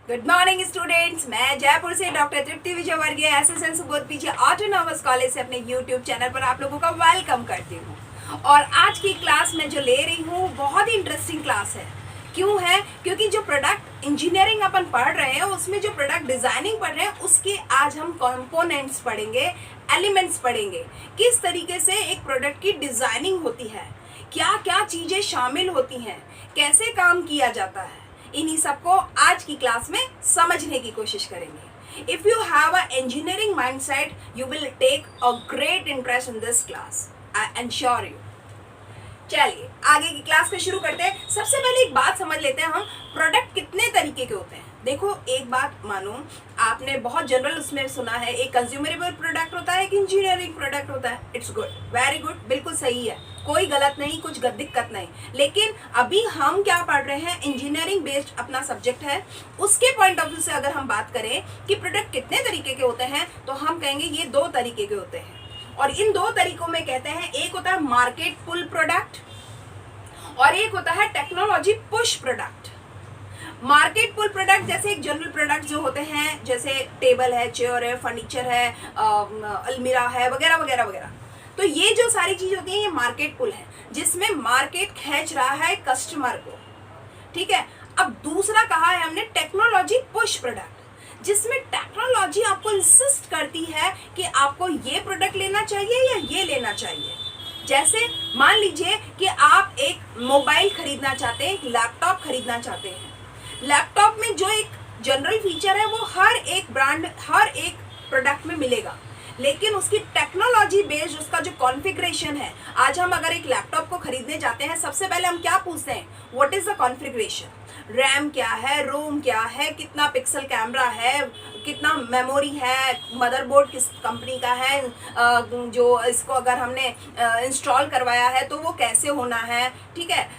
Good morning students, मैं जयपुर से doctor Tripti Vijayvargiya SSN Subodh PG autonomous college से अपने यूट्यूब चैनल पर आप लोगों का वेलकम करती हूँ। और आज की क्लास में जो ले रही हूँ बहुत ही इंटरेस्टिंग क्लास है। क्यों है? क्योंकि जो प्रोडक्ट इंजीनियरिंग अपन पढ़ रहे हैं उसमें जो प्रोडक्ट डिजाइनिंग पढ़ रहे हैं उसके आज हम कंपोनेंट्स पढ़ेंगे, एलिमेंट्स पढ़ेंगे। किस तरीके से एक प्रोडक्ट की डिजाइनिंग होती है, क्या क्या चीजें शामिल होती हैं, कैसे काम किया जाता है, इन्हीं सबको आज की क्लास में समझने की कोशिश करेंगे। If you have a engineering mindset you will take a great interest in this class, I ensure you. चलिए आगे की क्लास को शुरू करते हैं। सबसे पहले एक बात समझ लेते हैं हम, प्रोडक्ट कितने तरीके के होते हैं। देखो एक बात मानो, आपने बहुत जनरल उसमें सुना है, एक कंज्यूमरेबल प्रोडक्ट होता है, एक इंजीनियरिंग प्रोडक्ट होता है। इट्स गुड, वेरी गुड, बिल्कुल सही है, कोई गलत नहीं, कुछ दिक्कत नहीं। लेकिन अभी हम क्या पढ़ रहे हैं, इंजीनियरिंग बेस्ड अपना सब्जेक्ट है। उसके पॉइंट ऑफ व्यू से अगर हम बात करें कि प्रोडक्ट कितने तरीके के होते हैं, तो हम कहेंगे ये दो तरीके के होते हैं। और इन दो तरीकों में कहते हैं, एक होता है मार्केट पुल प्रोडक्ट और एक होता है टेक्नोलॉजी पुश प्रोडक्ट। मार्केट पुल प्रोडक्ट जैसे एक जनरल प्रोडक्ट जो होते हैं, जैसे टेबल है, चेयर है, फर्नीचर है, अलमीरा है, वगैरह वगैरह वगैरह। तो ये जो सारी चीज होती है ये मार्केट पुल है, जिसमें मार्केट खींच रहा है कस्टमर को। ठीक है। अब दूसरा कहा है हमने टेक्नोलॉजी पुश प्रोडक्ट, जिसमें टेक्नोलॉजी आपको इंसिस्ट करती है कि आपको ये प्रोडक्ट लेना चाहिए या ये लेना चाहिए। जैसे मान लीजिए कि आप एक मोबाइल खरीदना चाहते हैं, एक लैपटॉप खरीदना चाहते हैं। लैपटॉप में जो एक जनरल फीचर है वो हर एक ब्रांड, हर एक प्रोडक्ट में मिलेगा, लेकिन उसकी टेक्नोलॉजी बेस्ड उसका जो कॉन्फ़िगरेशन है। आज हम अगर एक लैपटॉप को खरीदने जाते हैं, सबसे पहले हम क्या पूछते हैं, what is the configuration, RAM क्या है, रोम क्या है, कितना पिक्सल कैमरा है, कितना मेमोरी है, मदरबोर्ड किस कंपनी का है, जो इसको अगर हमने इंस्टॉल करवाया है तो वो कैसे होना है। ठीक है,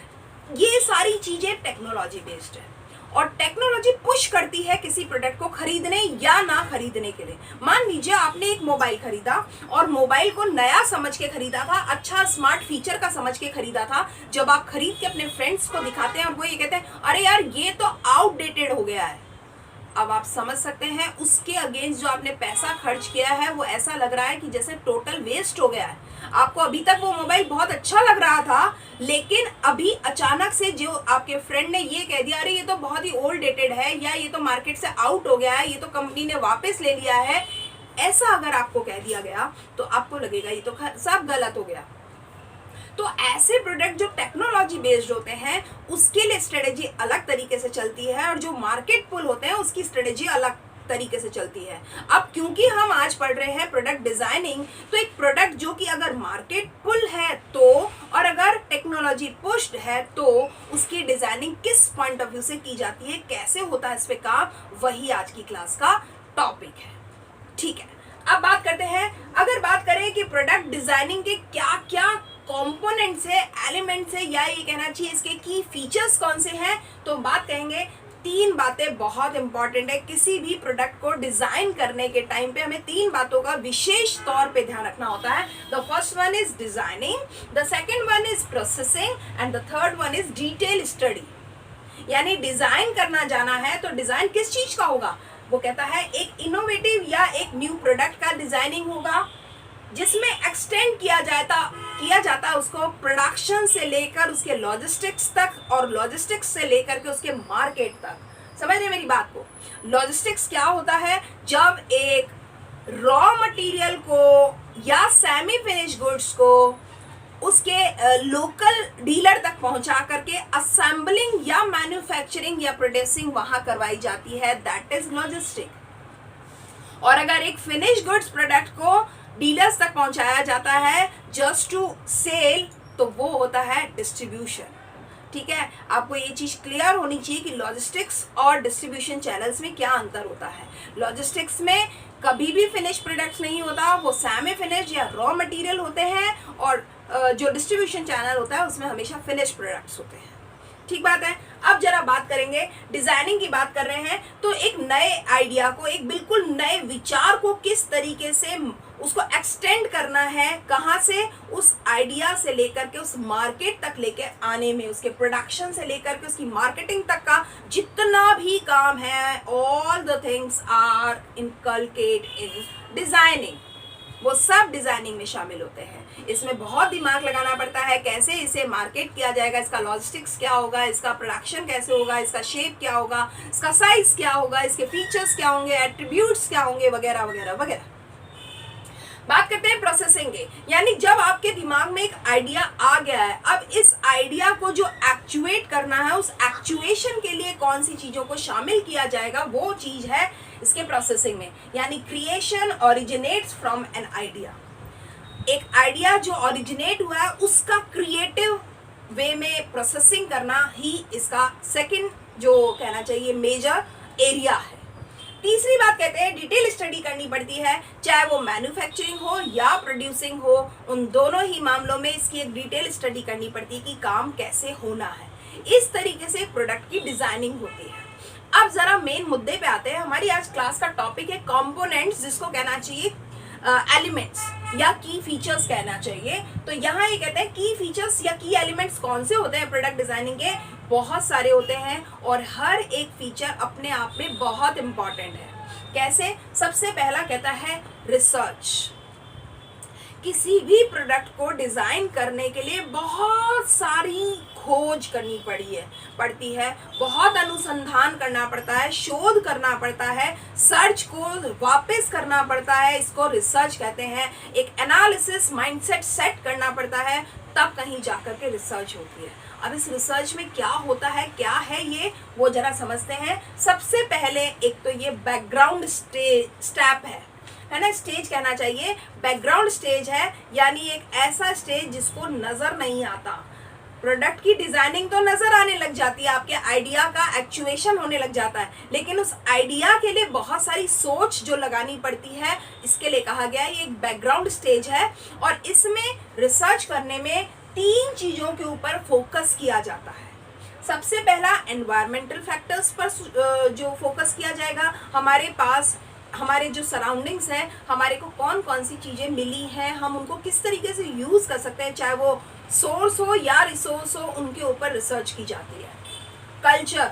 ये सारी चीजें टेक्नोलॉजी बेस्ड है। और टेक्नोलॉजी पुश करती है किसी प्रोडक्ट को खरीदने या ना खरीदने के लिए। मान लीजिए आपने एक मोबाइल खरीदा और मोबाइल को नया समझ के खरीदा था, अच्छा स्मार्ट फीचर का समझ के खरीदा था। जब आप खरीद के अपने फ्रेंड्स को दिखाते हैं और वो ये कहते हैं अरे यार ये तो आउटडेटेड हो गया है, अब आप समझ सकते हैं उसके अगेंस्ट जो आपने पैसा खर्च किया है वो ऐसा लग रहा है कि जैसे टोटल वेस्ट हो गया है। आपको अभी तक वो मोबाइल बहुत अच्छा लग रहा था, लेकिन अभी अचानक से जो आपके फ्रेंड ने ये कह दिया अरे ये तो बहुत ही ओल्ड डेटेड है, या ये तो मार्केट से आउट हो गया है, ये तो कंपनी ने वापस ले लिया है, ऐसा अगर आपको कह दिया गया तो आपको लगेगा ये तो सब गलत हो गया। तो ऐसे प्रोडक्ट जो टेक्नोलॉजी बेस्ड होते हैं उसके लिए स्ट्रेटेजी अलग तरीके से चलती है, और जो मार्केट पुल होते हैं उसकी स्ट्रेटेजी अलग तरीके से चलती है। अब क्योंकि हम आज पढ़ रहे हैं प्रोडक्ट डिजाइनिंग, तो एक प्रोडक्ट जो कि अगर मार्केट पुल है तो, और अगर टेक्नोलॉजी पुश्ड है तो उसकी डिजाइनिंग किस पॉइंट ऑफ व्यू से की जाती है, कैसे होता है इस पे काम, वही आज की क्लास का टॉपिक है। ठीक है, अब बात करते हैं, अगर बात करें कि प्रोडक्ट डिजाइनिंग के क्या क्या कंपोनेंट्स है, एलिमेंट्स है, या ये कहना चाहिए इसके की फीचर्स कौन से हैं, तो बात कहेंगे तीन बातें बहुत इंपॉर्टेंट है। किसी भी प्रोडक्ट को डिजाइन करने के टाइम पे हमें तीन बातों का विशेष तौर पे ध्यान रखना होता है। The first one is designing, the second one is processing and the third one is detail study. यानी डिजाइन करना जाना है तो डिजाइन किस चीज का होगा, वो कहता है एक इनोवेटिव या एक न्यू प्रोडक्ट का डिजाइनिंग होगा, जिसमें एक्सटेंड किया जाता है उसको प्रोडक्शन से लेकर उसके लॉजिस्टिक्स तक, और लॉजिस्टिक्स से लेकर के उसके मार्केट तक। समझ रहे मेरी बात को? लॉजिस्टिक्स क्या होता है, जब एक रॉ मटेरियल को या सेमी फिनिश गुड्स को उसके लोकल डीलर तक पहुंचा करके असेंबलिंग या मैन्युफैक्चरिंग या प्रोड्यूसिंग वहां करवाई जाती है, दैट इज लॉजिस्टिक। और अगर एक फिनिश गुड्स प्रोडक्ट को डीलर्स तक पहुंचाया जाता है जस्ट टू सेल, तो वो होता है डिस्ट्रीब्यूशन। ठीक है, आपको ये चीज क्लियर होनी चाहिए कि लॉजिस्टिक्स और डिस्ट्रीब्यूशन चैनल्स में क्या अंतर होता है। लॉजिस्टिक्स में कभी भी फिनिश प्रोडक्ट्स नहीं होता, वो सेमी फिनिश या रॉ मटेरियल होते हैं, और जो डिस्ट्रीब्यूशन चैनल होता है उसमें हमेशा फिनिश प्रोडक्ट्स होते हैं। ठीक बात है। अब जरा बात करेंगे, डिजाइनिंग की बात कर रहे हैं तो एक नए आइडिया को, एक बिल्कुल नए विचार को किस तरीके से उसको एक्सटेंड करना है, कहाँ से, उस आइडिया से लेकर के उस मार्केट तक लेके आने में, उसके प्रोडक्शन से लेकर के उसकी मार्केटिंग तक का जितना भी काम है, all the things are inculcate in designing, वो सब डिजाइनिंग में शामिल होते हैं। इसमें बहुत दिमाग लगाना पड़ता है, कैसे इसे मार्केट किया जाएगा, इसका लॉजिस्टिक्स क्या होगा, इसका प्रोडक्शन कैसे होगा, इसका शेप क्या होगा, इसका साइज क्या होगा, इसके फीचर्स क्या होंगे, एट्रीब्यूट्स क्या होंगे, वगैरह वगैरह वगैरह। बात करते हैं प्रोसेसिंग की, यानी जब आपके दिमाग में एक आइडिया आ गया है, अब इस आइडिया को जो एक्चुएट करना है, उस एक्चुएशन के लिए कौन सी चीजों को शामिल किया जाएगा, वो चीज है इसके प्रोसेसिंग में। यानी creation originates from an idea. एक आइडिया जो ओरिजिनेट हुआ है उसका क्रिएटिव वे में प्रोसेसिंग करना ही इसका सेकंड जो कहना चाहिए मेजर एरिया है। तीसरी बात कहते हैं डिटेल स्टडी करनी पड़ती है, चाहे वो मैन्युफैक्चरिंग हो या प्रोड्यूसिंग हो, उन दोनों ही मामलों में इसकी एक डिटेल स्टडी करनी पड़ती है कि काम कैसे होना है। इस तरीके से प्रोडक्ट की डिजाइनिंग होती है। अब जरा मेन मुद्दे पे आते हैं। हमारी आज क्लास का टॉपिक है कंपोनेंट्स, जिसको कहना चाहिए एलिमेंट्स या की फीचर्स कहना चाहिए। तो यहाँ ये कहते हैं की फीचर्स या की एलिमेंट्स कौन से होते हैं प्रोडक्ट डिजाइनिंग के, बहुत सारे होते हैं और हर एक फीचर अपने आप में बहुत इंपॉर्टेंट है। कैसे? सबसे पहला कहता है रिसर्च। किसी भी प्रोडक्ट को डिजाइन करने के लिए बहुत सारी खोज करनी पड़ती है, बहुत अनुसंधान करना पड़ता है, शोध करना पड़ता है, सर्च को वापस करना पड़ता है, इसको रिसर्च कहते हैं। एक एनालिसिस माइंडसेट सेट करना पड़ता है, तब कहीं जाकर के रिसर्च होती है। अब इस रिसर्च में क्या होता है, क्या है ये, वो जरा समझते हैं। सबसे पहले एक तो ये बैकग्राउंड स्टेप है ना, स्टेज कहना चाहिए, बैकग्राउंड स्टेज है, यानी एक ऐसा स्टेज जिसको नजर नहीं आता। प्रोडक्ट की डिजाइनिंग तो नजर आने लग जाती है, आपके आइडिया का एक्चुएशन होने लग जाता है, लेकिन उस आइडिया के लिए बहुत सारी सोच जो लगानी पड़ती है, इसके लिए कहा गया है ये एक बैकग्राउंड स्टेज है। और इसमें रिसर्च करने में 3 चीजों के ऊपर फोकस किया जाता है। सबसे पहला एनवायरमेंटल फैक्टर्स पर जो फोकस किया जाएगा, हमारे पास हमारे जो सराउंडिंग्स हैं, हमारे को कौन कौन सी चीजें मिली हैं, हम उनको किस तरीके से यूज कर सकते हैं, चाहे वो सोर्स हो या रिसोर्स हो, उनके ऊपर रिसर्च की जाती है। कल्चर,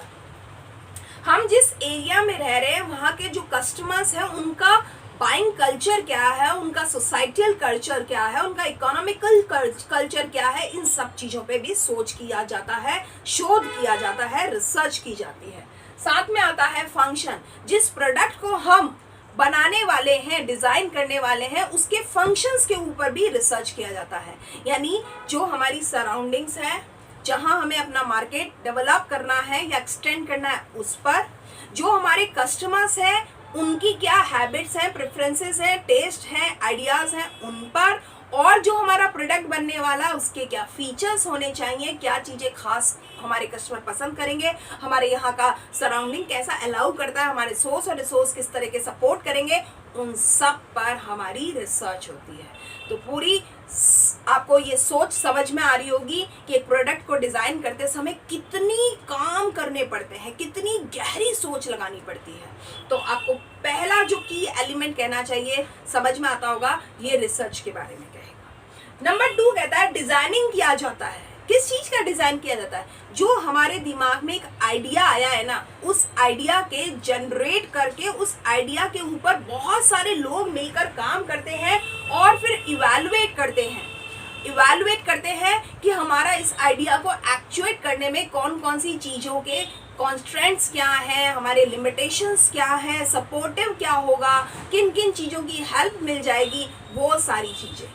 हम जिस एरिया में रह रहे हैं वहाँ के जो कस्टमर्स हैं उनका बाइंग कल्चर क्या है, उनका सोसाइटल कल्चर क्या है, उनका इकोनॉमिकल कल्चर क्या है, इन सब चीजों पे भी सोच किया जाता है, शोध किया जाता है, रिसर्च की जाती है। साथ में आता है फंक्शन, जिस प्रोडक्ट को हम बनाने वाले हैं, डिजाइन करने वाले हैं, उसके फंक्शंस के ऊपर भी रिसर्च किया जाता है। यानी जो हमारी सराउंडिंग्स है, जहां हमें अपना मार्केट डेवलप करना है या एक्सटेंड करना है, उस पर, जो हमारे कस्टमर्स हैं उनकी क्या हैबिट्स हैं, प्रेफरेंसेस हैं, टेस्ट हैं, आइडियाज हैं, उन पर, और जो हमारा प्रोडक्ट बनने वाला उसके क्या फीचर्स होने चाहिए, क्या चीजें खास हमारे कस्टमर पसंद करेंगे, हमारे यहाँ का सराउंडिंग कैसा अलाउ करता है, हमारे सोर्स और रिसोर्स किस तरह के सपोर्ट करेंगे, उन सब पर हमारी रिसर्च होती है। तो पूरी आपको ये सोच समझ में आ रही होगी कि एक प्रोडक्ट को डिजाइन करते समय कितनी काम करने पड़ते हैं, कितनी गहरी सोच लगानी पड़ती है। तो आपको पहला जो की एलिमेंट कहना चाहिए, समझ में आता होगा, ये रिसर्च के बारे में कहेगा। नंबर 2 कहता है डिजाइनिंग किया जाता है। किस चीज का डिजाइन किया जाता है? जो हमारे दिमाग में एक आइडिया आया है ना, उस आइडिया के जनरेट करके उस आइडिया के ऊपर बहुत सारे लोग मिलकर काम करते हैं और फिर इवैल्यूएट करते हैं कि हमारा इस आइडिया को एक्चुएट करने में कौन कौन सी चीजों के कॉन्स्ट्रेंट्स क्या है, हमारे लिमिटेशंस क्या है, सपोर्टिव क्या होगा, किन किन चीजों की हेल्प मिल जाएगी, वो सारी चीजें,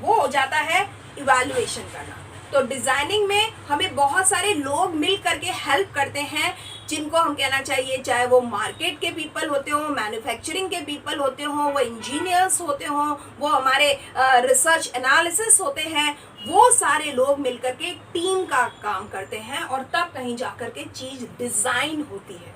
वो हो जाता है इवैल्यूएशन करना। तो डिजाइनिंग में हमें बहुत सारे लोग मिल करके हेल्प करते हैं, जिनको हम कहना चाहिए, चाहे वो मार्केट के पीपल होते हो, मैन्युफैक्चरिंग के पीपल होते हो, वो इंजीनियर्स होते हो, वो हमारे रिसर्च एनालिसिस होते हैं, वो सारे लोग मिलकर के टीम का काम करते हैं और तब कहीं जाकर के चीज डिजाइन होती है।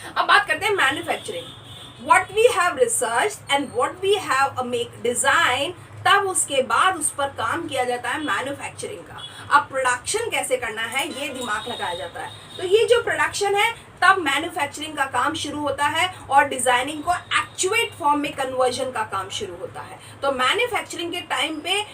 अब बात करते हैं manufacturing. What we have research and what we have make design, तब उसके बाद उस पर काम किया जाता है मैन्युफैक्चरिंग का। अब प्रोडक्शन कैसे करना है, ये दिमाग लगाया जाता है। तो ये जो प्रोडक्शन है, तब मैन्युफैक्चरिंग का काम शुरू होता है और डिजाइनिंग को एक्चुएट फॉर्म में कन्वर्जन का काम शुरू होता है। तो मैन्युफैक्चरिंग के टाइम पे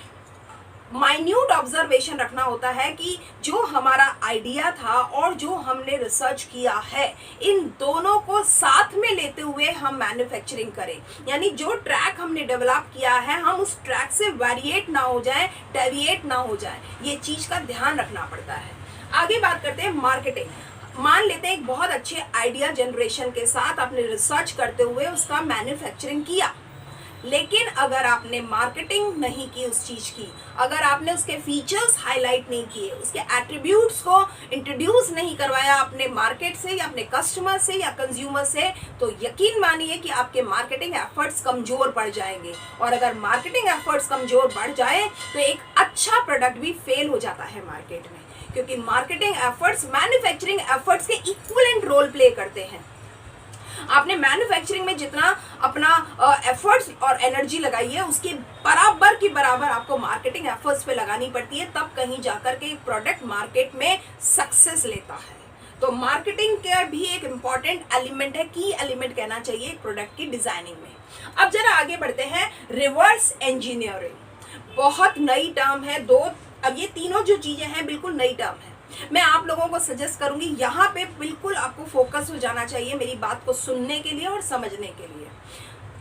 माइन्यूट ऑब्जर्वेशन रखना होता है कि जो हमारा आइडिया था और जो हमने रिसर्च किया है, इन दोनों को साथ में लेते हुए हम मैन्युफैक्चरिंग करें। यानी जो ट्रैक हमने डेवलप किया है, हम उस ट्रैक से वेरिएट ना हो जाए, डेविएट ना हो जाए, ये चीज का ध्यान रखना पड़ता है। आगे बात करते हैं मार्केटिंग। मान लेते हैं एक बहुत अच्छे आइडिया जनरेशन के साथ आपने रिसर्च करते हुए उसका मैन्युफैक्चरिंग किया, लेकिन अगर आपने मार्केटिंग नहीं की उस चीज की, अगर आपने उसके फीचर्स हाईलाइट नहीं किए, उसके एट्रीब्यूट्स को इंट्रोड्यूस नहीं करवाया अपने मार्केट से या अपने कस्टमर से या कंज्यूमर से, तो यकीन मानिए कि आपके मार्केटिंग एफर्ट्स कमजोर पड़ जाएंगे। और अगर मार्केटिंग एफर्ट्स कमजोर बढ़ जाए तो एक अच्छा प्रोडक्ट भी फेल हो जाता है मार्केट में, क्योंकि मार्केटिंग एफर्ट्स मैन्युफैक्चरिंग एफर्ट्स के इक्विवेलेंट रोल प्ले करते हैं। आपने मैन्युफैक्चरिंग में जितना अपना एफर्ट्स और एनर्जी लगाई है, उसके बराबर की बराबर आपको मार्केटिंग एफर्ट्स पे लगानी पड़ती है, तब कहीं जाकर के एक प्रोडक्ट मार्केट में सक्सेस लेता है। तो मार्केटिंग का भी एक इम्पॉर्टेंट एलिमेंट है, की एलिमेंट कहना चाहिए एक प्रोडक्ट की डिजाइनिंग में। अब जरा आगे बढ़ते हैं, रिवर्स इंजीनियरिंग बहुत नई टर्म है। अब ये तीनों जो चीजें हैं बिल्कुल नई टर्म है। मैं आप लोगों को सजेस्ट करूंगी, यहाँ पे बिल्कुल आपको फोकस हो जाना चाहिए मेरी बात को सुनने के लिए और समझने के लिए।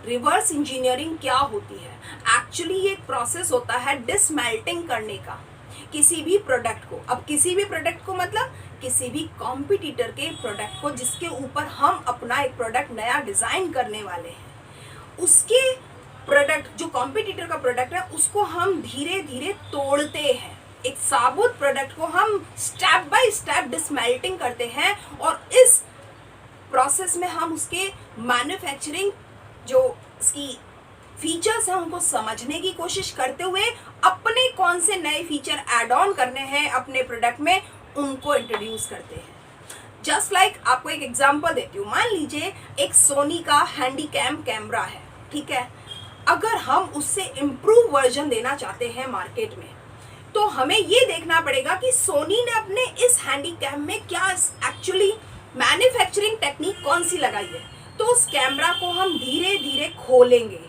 रिवर्स इंजीनियरिंग क्या होती है? एक्चुअली ये एक प्रोसेस होता है डिसमेल्टिंग करने का किसी भी प्रोडक्ट को। अब किसी भी प्रोडक्ट को मतलब किसी भी कॉम्पिटिटर के प्रोडक्ट को, जिसके ऊपर हम अपना एक प्रोडक्ट नया डिजाइन करने वाले हैं, उसके प्रोडक्ट जो कॉम्पिटिटर का प्रोडक्ट है उसको हम धीरे धीरे तोड़ते हैं। एक साबुत प्रोडक्ट को हम स्टेप बाय स्टेप डिसमेल्टिंग करते हैं और इस प्रोसेस में हम उसके मैन्युफैक्चरिंग जो इसकी फीचर्स हैं उनको समझने की कोशिश करते हुए अपने कौन से नए फीचर ऐड ऑन करने हैं अपने प्रोडक्ट में, उनको इंट्रोड्यूस करते हैं। जस्ट लाइक आपको एक एग्जांपल देती हूँ। मान लीजिए एक सोनी का हैंडीकैम कैमरा है, ठीक है। अगर हम उससे इम्प्रूव वर्जन देना चाहते हैं मार्केट में, तो हमें ये देखना पड़ेगा कि सोनी ने अपने इस हैंडीकैम में क्या एक्चुअली मैन्युफैक्चरिंग टेक्निक कौन सी लगाई है। तो उस कैमरा को हम धीरे धीरे खोलेंगे,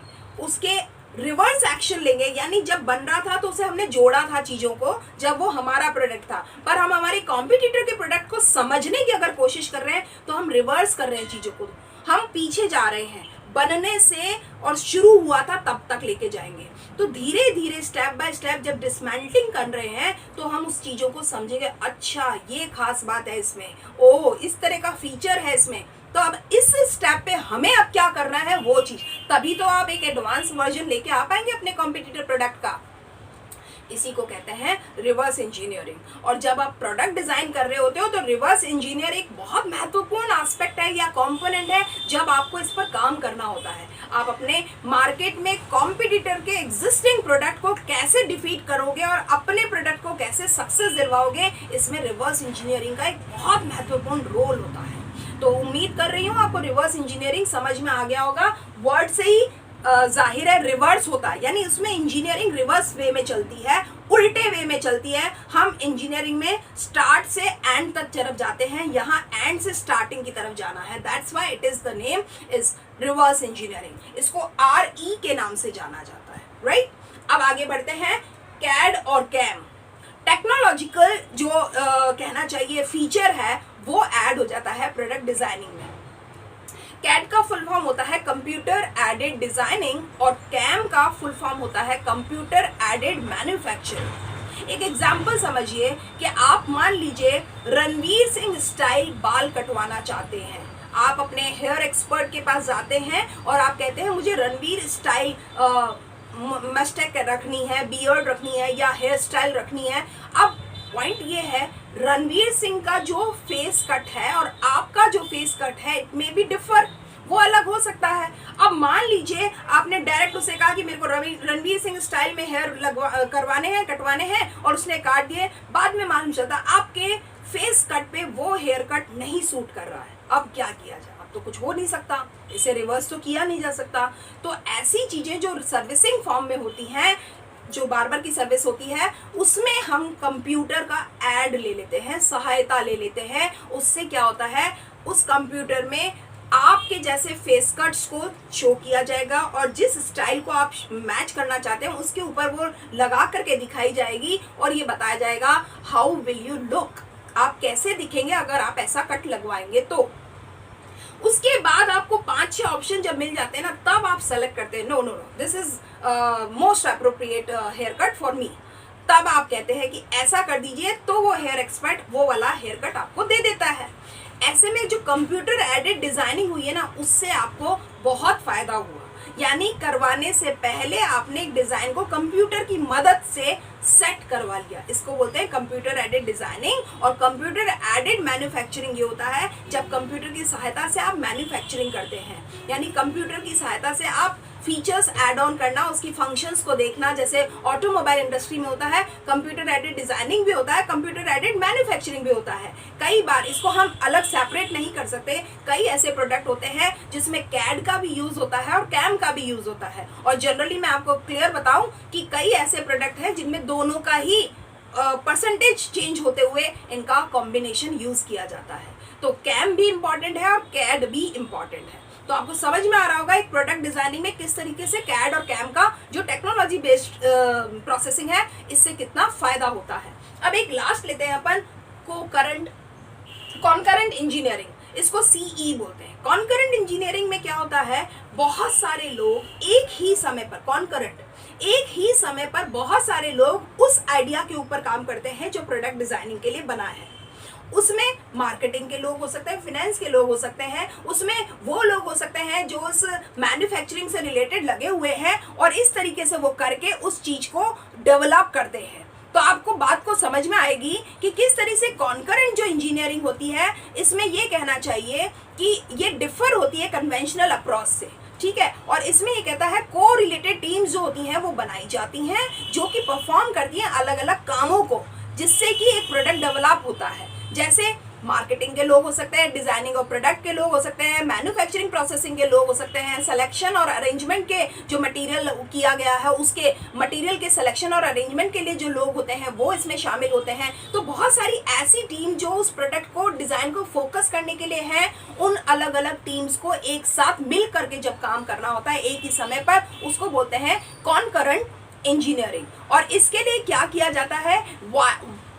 उसके रिवर्स एक्शन लेंगे। यानी जब बन रहा था तो उसे हमने जोड़ा था चीजों को, जब वो हमारा प्रोडक्ट था, पर हम हमारे कॉम्पिटिटर के प्रोडक्ट को समझने की अगर कोशिश कर रहे हैं तो हम रिवर्स कर रहे हैं चीजों को, हम पीछे जा रहे हैं, बनने से और शुरू हुआ था तब तक लेके जाएंगे। तो धीरे धीरे स्टेप बाय स्टेप जब डिसमेंटलिंग कर रहे हैं तो हम उस चीजों को समझेंगे, अच्छा ये खास बात है इसमें, ओह इस तरह का फीचर है इसमें। तो अब इस स्टेप पे हमें अब क्या करना है वो चीज, तभी तो आप एक एडवांस वर्जन लेके आ पाएंगे अपने कॉम्पिटिटर प्रोडक्ट का। इसी को कहते हैं रिवर्स इंजीनियरिंग। और जब आप प्रोडक्ट डिजाइन कर रहे होते हो तो रिवर्स इंजीनियर एक बहुत महत्वपूर्ण एस्पेक्ट है या कंपोनेंट है जब आपको इस पर काम करना होता है। आप अपने मार्केट में कॉम्पिटिटर के एग्जिस्टिंग प्रोडक्ट को कैसे डिफीट करोगे और अपने प्रोडक्ट को कैसे सक्सेस दिलवाओगे, इसमें रिवर्स इंजीनियरिंग का एक बहुत महत्वपूर्ण रोल होता है। तो उम्मीद कर रही हूँ आपको रिवर्स इंजीनियरिंग समझ में आ गया होगा। वर्ड से ही जाहिर है रिवर्स होता है, यानी उसमें इंजीनियरिंग रिवर्स वे में चलती है, उल्टे वे में चलती है। हम इंजीनियरिंग में स्टार्ट से एंड तक तरफ जाते हैं, यहाँ एंड से स्टार्टिंग की तरफ जाना है। That's why it is the name is reverse engineering. इसको RE के नाम से जाना जाता है, राइट। अब आगे बढ़ते हैं, कैड और कैम टेक्नोलॉजिकल जो कहना चाहिए फीचर है वो ऐड हो जाता है प्रोडक्ट डिजाइनिंग में। कैड का फुल फॉर्म होता है कंप्यूटर एडेड डिजाइनिंग और कैम का फुल फॉर्म होता है कंप्यूटर एडेड मैन्युफैक्चरिंग। एक एग्जांपल समझिए कि आप मान लीजिए रणवीर सिंह स्टाइल बाल कटवाना चाहते हैं। आप अपने हेयर एक्सपर्ट के पास जाते हैं और आप कहते हैं मुझे रणवीर स्टाइल मस्टैक रखनी है, बियर्ड रखनी है या हेयर स्टाइल रखनी है। अब पॉइंट ये है, रणवीर सिंह का जो फेस कट है और आपका जो फेस कट है इट मे बी डिफर, वो अलग हो सकता है। अब मान लीजिए आपने डायरेक्ट उसे कहा कि मेरे को रणवीर सिंह स्टाइल में हेयर कटवाने हैं और उसने काट दिए। बाद में मालूम चलता आपके फेस कट पे वो हेयर कट नहीं सूट कर रहा है। अब क्या किया जाए? अब तो कुछ हो नहीं सकता, इसे रिवर्स तो किया नहीं जा सकता। तो ऐसी चीजें जो सर्विसिंग फॉर्म में होती हैं, जो बार्बर की सर्विस होती है, उसमें हम कंप्यूटर का ऐड ले लेते हैं, सहायता ले लेते हैं। उससे क्या होता है, उस कंप्यूटर में आपके जैसे फेस कट्स को शो किया जाएगा और जिस स्टाइल को आप मैच करना चाहते हैं उसके ऊपर वो लगा करके दिखाई जाएगी और ये बताया जाएगा हाउ विल यू लुक, आप कैसे दिखेंगे अगर आप ऐसा कट लगवाएंगे तो। उसके बाद आपको 5-6 ऑप्शन जब मिल जाते हैं ना, तब आप सेलेक्ट करते हैं no no no this is most appropriate hair cut for me. तब आप कहते हैं कि ऐसा कर दीजिए, तो वो हेयर एक्सपर्ट वो वाला हेयर कट आपको दे देता है। ऐसे में जो कंप्यूटर एडेड डिजाइनिंग हुई है ना, उससे आपको बहुत फायदा हुआ। यानी करवाने से पहले आपने एक डिजाइन को कंप्यूटर की मदद से सेट करवा लिया। इसको बोलते हैं कंप्यूटर एडेड डिजाइनिंग। और कंप्यूटर एडेड मैन्युफैक्चरिंग ये होता है जब कंप्यूटर की सहायता से आप मैन्युफैक्चरिंग करते हैं, यानी कंप्यूटर की सहायता से आप फीचर्स ऐड ऑन करना, उसकी फंक्शंस को देखना। जैसे ऑटोमोबाइल इंडस्ट्री में होता है कंप्यूटर एडेड डिजाइनिंग भी होता है, कंप्यूटर एडेड मैन्युफैक्चरिंग भी होता है। कई बार इसको हम अलग सेपरेट नहीं कर सकते। कई ऐसे प्रोडक्ट होते हैं जिसमें कैड का भी यूज होता है और कैम का भी यूज होता है। और जनरली मैं आपको क्लियर बताऊं कि कई ऐसे प्रोडक्ट हैं जिनमें दोनों का ही परसेंटेज चेंज होते हुए इनका कॉम्बिनेशन यूज किया जाता है। तो कैम भी इंपॉर्टेंट है और कैड भी इंपॉर्टेंट है। तो आपको समझ में आ रहा होगा एक प्रोडक्ट डिजाइनिंग में किस तरीके से कैड और कैम का जो टेक्नोलॉजी बेस्ड प्रोसेसिंग है, इससे कितना फायदा होता है। अब एक लास्ट लेते हैं अपन कॉन्करेंट इंजीनियरिंग, इसको सीई बोलते हैं। कॉन्करेंट इंजीनियरिंग में क्या होता है, बहुत सारे लोग एक ही समय पर बहुत सारे लोग उस आइडिया के ऊपर काम करते हैं जो प्रोडक्ट डिजाइनिंग के लिए बना है। उसमें मार्केटिंग के लोग हो सकते हैं, फिनेंस के लोग हो सकते हैं, उसमें वो लोग हो सकते हैं जो उस मैन्युफैक्चरिंग से रिलेटेड लगे हुए हैं और इस तरीके से वो करके उस चीज को डेवलप करते हैं। तो आपको बात को समझ में आएगी कि किस तरह से कॉन्करेंट जो इंजीनियरिंग होती है, इसमें ये कहना चाहिए कि ये डिफर होती है कन्वेंशनल अप्रोच से, ठीक है। और इसमें ये कहता है को रिलेटेड टीम्स जो होती हैं वो बनाई जाती हैं जो कि परफॉर्म करती हैं अलग अलग कामों को, जिससे कि एक प्रोडक्ट डेवलप होता है। जैसे मार्केटिंग के लोग हो सकते हैं, डिजाइनिंग और प्रोडक्ट के लोग हो सकते हैं, मैन्युफैक्चरिंग प्रोसेसिंग के लोग हो सकते हैं, सिलेक्शन और अरेंजमेंट के जो मटेरियल किया गया है उसके मटेरियल के सिलेक्शन और अरेंजमेंट के लिए जो लोग होते हैं वो इसमें शामिल होते हैं। तो बहुत सारी ऐसी टीम जो उस प्रोडक्ट को डिजाइन को फोकस करने के लिए है, उन अलग अलग टीम्स को एक साथ मिल करके जब काम करना होता है एक ही समय पर, उसको बोलते हैं कॉन्करेंट इंजीनियरिंग। और इसके लिए क्या किया जाता है,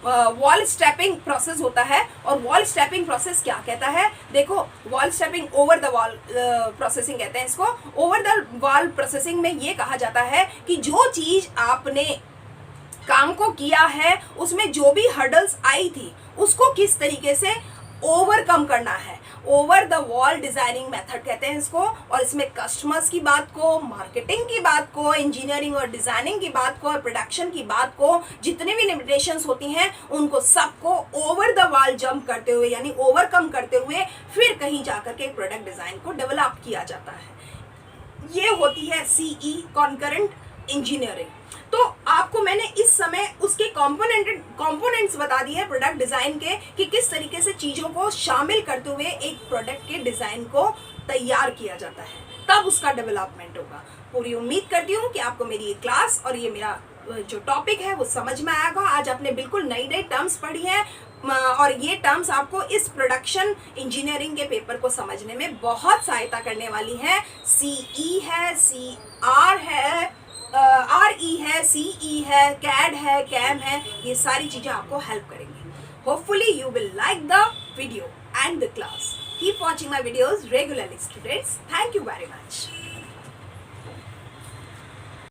वॉल स्टेपिंग प्रोसेस होता है। और वॉल स्टेपिंग प्रोसेस क्या कहता है, देखो wall stepping over the wall processing कहते हैं इसको। ओवर द वॉल प्रोसेसिंग में ये कहा जाता है कि जो चीज आपने काम को किया है उसमें जो भी हर्डल्स आई थी उसको किस तरीके से ओवरकम करना है। Over the wall designing method कहते हैं इसको। और इसमें कस्टमर्स की बात को, मार्केटिंग की बात को, इंजीनियरिंग और डिजाइनिंग की बात को और प्रोडक्शन की बात को, जितने भी लिमिटेशंस होती हैं उनको सबको ओवर द वॉल जंप करते हुए यानी ओवरकम करते हुए फिर कहीं जाकर के प्रोडक्ट डिजाइन को डेवलप किया जाता है। ये होती है सीई कॉन्करेंट इंजीनियरिंग। तो आपको मैंने इस समय उसके कंपोनेंट्स बता दिए प्रोडक्ट डिजाइन के कि किस तरीके से चीजों को शामिल करते हुए एक प्रोडक्ट के डिजाइन को तैयार किया जाता है, तब उसका डेवलपमेंट होगा। पूरी उम्मीद करती हूँ कि आपको मेरी ये क्लास और ये मेरा जो टॉपिक है वो समझ में आएगा। आज आपने बिल्कुल नई नई टर्म्स पढ़ी है और ये टर्म्स आपको इस प्रोडक्शन इंजीनियरिंग के पेपर को समझने में बहुत सहायता करने वाली है। सीई है, CR है, RE है, CE है, CAD है, कैम है, ये सारी चीजें आपको हेल्प करेंगी। Hopefully you will like the video and the class. Keep watching my videos regularly, students. Thank you very much.